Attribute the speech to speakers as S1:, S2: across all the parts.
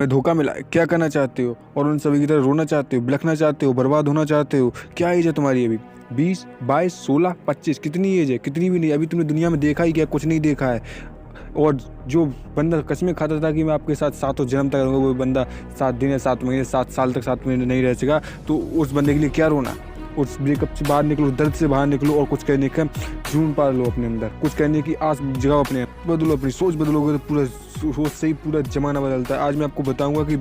S1: में धोखा मिला है, क्या करना चाहते हो? और उन सभी की तरह रोना चाहते हो, बिलखना चाहते हो, बर्बाद होना चाहते हो? क्या एज है तुम्हारी अभी? 20, 22, 16, 25, कितनी एज है? कितनी भी नहीं। अभी तुमने दुनिया में देखा ही क्या? कुछ नहीं देखा है। और जो बंदा कस्में खाता था कि मैं आपके साथ सातों जन्म तक रहूँगा, वो बंदा 7 दिन या 7 महीने 7 साल तक 7 महीने नहीं रह सका, तो उस बंदे के लिए क्या रोना? उस ब्रेकअप से बाहर निकलो, दर्द से बाहर निकलो और कुछ करने का जुनून पाल लो अपने अंदर, कुछ करने की आस जगाओ अपने, बदलो अपनी सोच, बदलोगे तो पूरा सोच से ही पूरा ज़माना बदलता है। आज मैं आपको बताऊंगा कि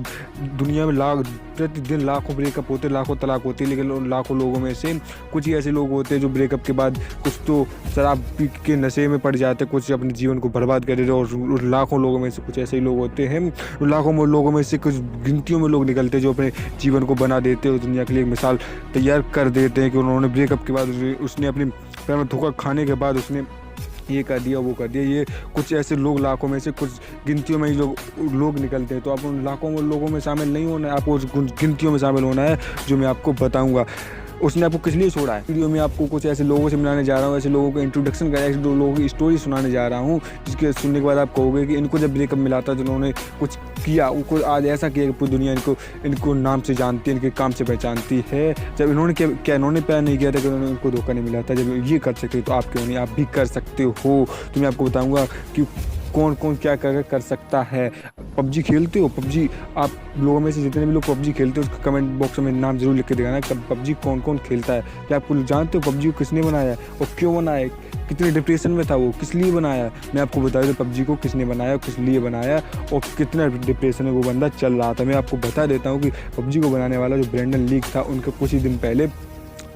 S1: दुनिया में प्रतिदिन लाखों ब्रेकअप होते, लाखों तलाक होती है, लेकिन उन लाखों लोगों में से कुछ ही ऐसे लोग होते हैं जो ब्रेकअप के बाद कुछ तो शराब पी के नशे में पड़ जाते हैं, कुछ अपने जीवन को बर्बाद कर देते हैं। और लाखों लोगों में से कुछ ऐसे ही लोग होते हैं, लाखों लोगों में से कुछ गिनतियों में लोग निकलते हैं जो अपने जीवन को बना देते हैं और दुनिया के लिए एक मिसाल तैयार कर देते हैं कि उन्होंने ब्रेकअप के बाद उसने अपनी पैर में धोखा खाने के बाद उसने ये कर दिया, वो कर दिया। ये कुछ ऐसे लोग लाखों में से कुछ गिनतियों में ही लोग निकलते हैं। तो आप उन लाखों लोगों में शामिल नहीं होना है, आपको उस गिनतियों में शामिल होना है जो मैं आपको बताऊंगा। उसने आपको किस लिए छोड़ा है? वीडियो में आपको कुछ ऐसे लोगों से मिलाने जा रहा हूँ, ऐसे लोगों को इंट्रोडक्शन कर, ऐसे दो लोगों की स्टोरी सुनाने जा रहा हूँ, जिसके सुनने के बाद आप कहोगे कि इनको जब ब्रेकअप मिला था, जिन्होंने कुछ किया, उनको आज ऐसा किया कि पूरी दुनिया इनको नाम से जानती है, इनके काम से पहचानती है। जब इन्होंने क्या इन्होंने प्यार नहीं किया था कि उनको धोखा नहीं मिला था, जब ये कर सकते तो आप क्यों नहीं, आप भी कर सकते हो। तो मैं आपको बताऊँगा कि कौन कौन क्या कर सकता है। पबजी खेलते हो? पबजी आप लोगों में से जितने भी लोग पबजी खेलते हो उसका कमेंट बॉक्स में नाम जरूर लिख के दिखाना कि पबजी कौन कौन खेलता है। क्या आप जानते हो पबजी को किसने बनाया है और क्यों बनाया है? कितने डिप्रेशन में था वो, किस लिए बनाया? मैं आपको बता दूं पबजी को किसने बनाया, किस लिए बनाया और कितना डिप्रेशन में वो बंदा चल रहा था। मैं आपको बता देता हूँ कि पबजी को बनाने वाला जो ब्रेंडन लीक था, उनका कुछ ही दिन पहले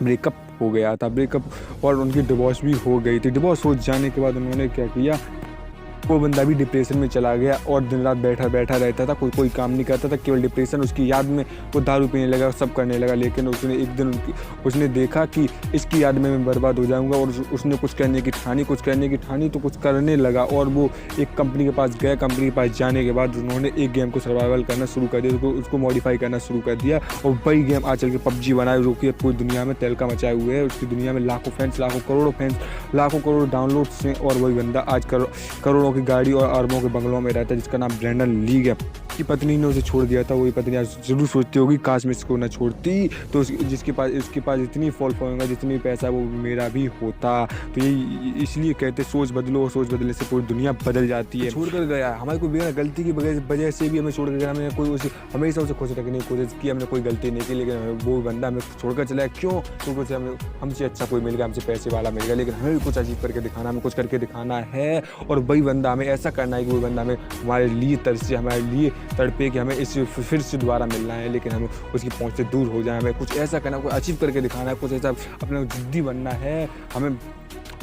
S1: ब्रेकअप हो गया था। ब्रेकअप और उनकी डिवोर्स भी हो गई थी। डिवोर्स हो जाने के बाद उन्होंने क्या किया, वो बंदा भी डिप्रेशन में चला गया और दिन रात बैठा रहता था, कोई काम नहीं करता था, केवल डिप्रेशन। उसकी याद में वो दारू पीने लगा, सब करने लगा। लेकिन उसने एक दिन उसने देखा कि इसकी याद में मैं बर्बाद हो जाऊंगा और उसने कुछ करने की ठानी तो कुछ करने लगा। और वो एक कंपनी के पास गया। कंपनी के पास जाने के बाद उन्होंने एक गेम को सर्वाइवल करना शुरू कर दिया, उसको मॉडिफाई करना शुरू कर दिया और वही गेम आज चल के पबजी बनाए, जो कि पूरी दुनिया में तहलका मचाए हुए है। उसकी दुनिया में लाखों फैंस, लाखों करोड़ों फैंस, लाखों करोड़ डाउनलोड्स हैं। और वही बंदा आज करोड़ों की गाड़ी और अरबों के बंगलों में रहता है, जिसका नाम ब्रेंडन लीक है। की पत्नी ने उसे छोड़ दिया था। वही पत्नी आज जरूर सोचती होगी काश मैं इसको ना छोड़ती, तो इसके पास इतनी फॉलोइंग होगा, जितनी पैसा वो मेरा भी होता। तो ये इसलिए कहते सोच बदलो, सोच बदलने से पूरी दुनिया बदल जाती है। छोड़ कर गया हमारी कोई बिना गलती की वजह से भी हमें छोड़ कर गया। हमने हमेशा उसे खुश रखने की कोशिश की, हमने कोई गलती नहीं की, लेकिन वो बंदा हमें छोड़कर चला गया। क्यों? क्योंकि हमसे अच्छा कोई मिल गया, हमसे पैसे वाला मिल गया। लेकिन हमें कुछ अजीब करके दिखाना, हमें कुछ करके दिखाना है। और वही बंदा हमें ऐसा करना है कि वो बंदा हमें हमारे लिए तरसे, हमारे लिए तड़पे कि हमें इस फिर से दोबारा मिलना है, लेकिन हमें उसकी पहुंच से दूर हो जाए। हमें कुछ ऐसा करना, कोई अचीव करके दिखाना है, कुछ ऐसा अपने जिद्दी बनना है। हमें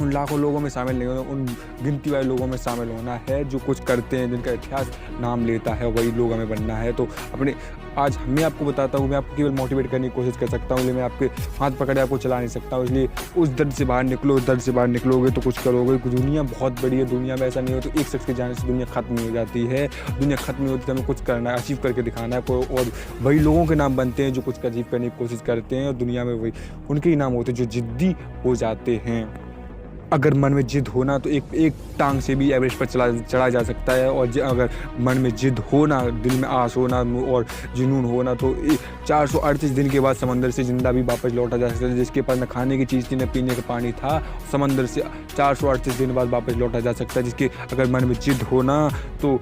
S1: उन लाखों लोगों में शामिल नहीं होना, उन गिनती वाले लोगों में शामिल होना है जो कुछ करते हैं, जिनका इतिहास नाम लेता है। वही लोग हमें बनना है। तो अपने आज मैं आपको बताता हूँ, मैं आपको केवल मोटिवेट करने की कोशिश कर सकता हूँ, लेकिन मैं आपके हाथ पकड़े आपको चला नहीं सकता हूँ। इसलिए उस दर्द से बाहर निकलो, दर्द से बाहर निकलोगे तो कुछ करोगे। दुनिया बहुत बड़ी है, दुनिया में ऐसा नहीं हो तो एक शख्स के जाने से दुनिया खत्म नहीं हो जाती है। दुनिया खत्म नहीं होती तो हमें कुछ करना है, अचीव करके दिखाना है। और वही लोगों के नाम बनते हैं जो कुछ अचीव करने की कोशिश करते हैं, और दुनिया में वही उनके ही नाम होते हैं जो जिद्दी हो जाते हैं। अगर मन में जिद होना तो एक टांग से भी एवरेस्ट पर चढ़ा जा सकता है। और अगर मन में जिद होना, दिल में आस होना और जुनून होना, तो 438 दिन के बाद समंदर से जिंदा भी वापस लौटा जा सकता है। जिसके पास न खाने की चीज़ थी, न पीने का पानी था, समंदर से 438 दिन बाद वापस लौटा जा सकता है। जिसके अगर मन में जिद होना तो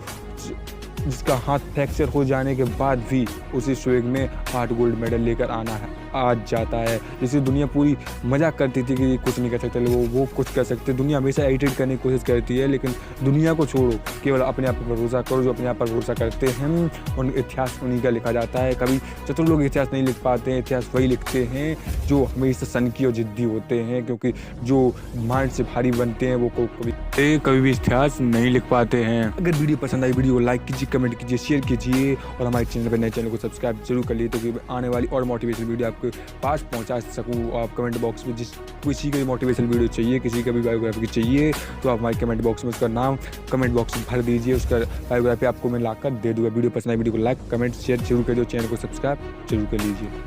S1: जिसका हाथ फ्रैक्चर हो जाने के बाद भी उसी स्विग में 8 गोल्ड मेडल लेकर आना है आज जाता है। जिसे दुनिया पूरी मजाक करती थी कि कुछ नहीं कर सकते, वो कुछ कर सकते। दुनिया हमेशा एडिट करने की कोशिश करती है, लेकिन दुनिया को छोड़ो, केवल अपने आप पर भरोसा करो। जो अपने आप पर भरोसा करते हैं उन इतिहास उन्हीं का लिखा जाता है। कभी चतुर लोग इतिहास नहीं लिख पाते हैं, इतिहास वही लिखते हैं जो हमेशा सनकी और जिद्दी होते हैं, क्योंकि जो माइंड से भारी बनते हैं वो कभी भी इतिहास नहीं लिख पाते हैं। अगर वीडियो पसंद आई, वीडियो को लाइक कीजिए, कमेंट कीजिए, शेयर कीजिए और हमारे चैनल पर नए चैनल को सब्सक्राइब जरूर कर लीजिए, तो आने वाली और मोटिवेशनल वीडियो आपके पास पहुंचा सकूँ। आप कमेंट बॉक्स में किसी का भी मोटिवेशनल वीडियो चाहिए, किसी का भी बायोग्राफी चाहिए, तो आप हमारे कमेंट बॉक्स में उसका नाम कमेंट बॉक्स में भर दीजिए, उसका बायोग्राफी आपको मैं लाकर दे दूँगा। वीडियो पसंद आई, वीडियो को लाइक कमेंट शेयर जरूर कर दो, चैनल को सब्सक्राइब जरूर कर लीजिए।